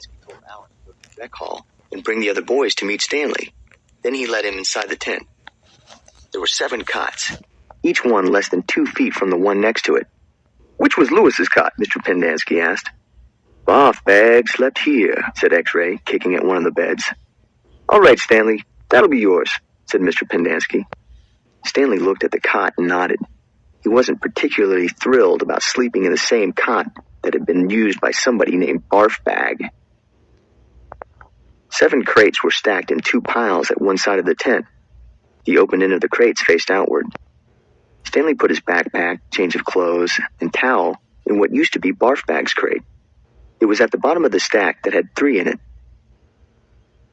Pendanski told Alan to go to the rec hall and bring the other boys to meet Stanley. Then he led him inside the tent. There were 7 cots, each one less than 2 feet from the one next to it. "Which was Lewis's cot?" Mr. Pendanski asked. "Barf Bag slept here," said X-Ray, kicking at one of the beds. "All right, Stanley, that'll be yours," said Mr. Pendanski. Stanley looked at the cot and nodded. He wasn't particularly thrilled about sleeping in the same cot that had been used by somebody named Barf Bag. 7 crates were stacked in 2 piles at one side of the tent. The open end of the crates faced outward. Stanley put his backpack, change of clothes, and towel in what used to be Barf Bag's crate. It was at the bottom of the stack that had 3 in it.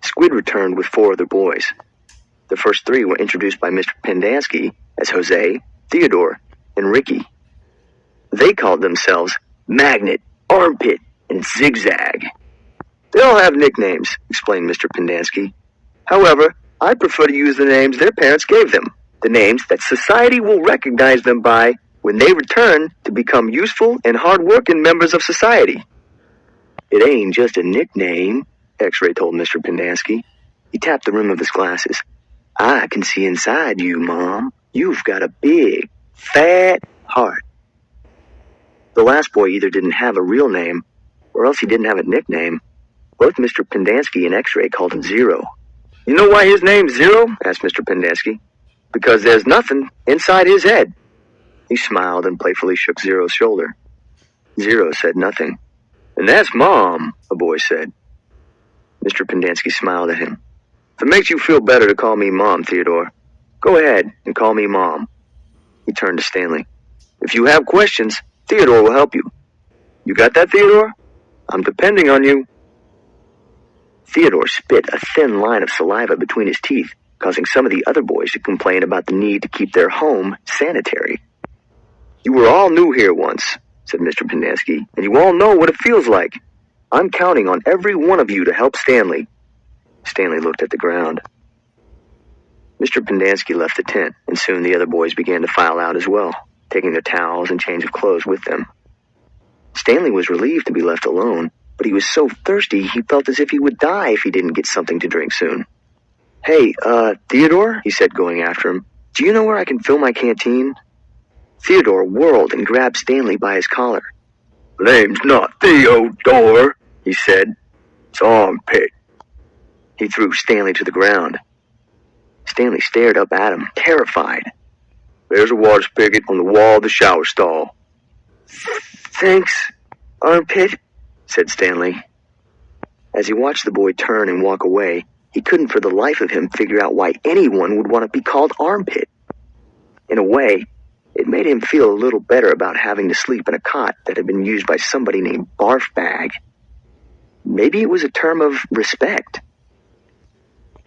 Squid returned with 4 other boys. The first 3 were introduced by Mr. Pendanski as Jose, Theodore, and Ricky. They called themselves Magnet, Armpit, and Zigzag. "They all have nicknames," explained Mr. Pendanski. "However, I prefer to use the names their parents gave them, the names that society will recognize them by when they return to become useful and hard-working members of society." "It ain't just a nickname," X-Ray told Mr. Pendanski. He tapped the rim of his glasses. "I can see inside you, Mom. You've got a big, fat heart." The last boy either didn't have a real name, or else he didn't have a nickname. Both Mr. Pendanski and X-Ray called him Zero. "You know why his name's Zero?" asked Mr. Pendanski. "Because there's nothing inside his head." He smiled and playfully shook Zero's shoulder. Zero said nothing. "And that's Mom," a boy said. Mr. Pendanski smiled at him. "If it makes you feel better to call me Mom, Theodore, go ahead and call me Mom." He turned to Stanley. "If you have questions, Theodore will help you. You got that, Theodore? I'm depending on you." Theodore spit a thin line of saliva between his teeth, causing some of the other boys to complain about the need to keep their home sanitary. "You were all new here once," said Mr. Pendanski, "and you all know what it feels like. I'm counting on every one of you to help Stanley." Stanley looked at the ground. Mr. Pendanski left the tent, and soon the other boys began to file out as well, taking their towels and change of clothes with them. Stanley was relieved to be left alone, but he was so thirsty he felt as if he would die if he didn't get something to drink soon. "Hey, Theodore," he said, going after him, "do you know where I can fill my canteen?" Theodore whirled and grabbed Stanley by his collar. "Name's not Theodore," he said. "It's Armpit." He threw Stanley to the ground. Stanley stared up at him, terrified. "There's a water spigot on the wall of the shower stall." "Thanks, Armpit," said Stanley. As he watched the boy turn and walk away, he couldn't for the life of him figure out why anyone would want to be called Armpit. In a way, it made him feel a little better about having to sleep in a cot that had been used by somebody named Barf Bag. Maybe it was a term of respect.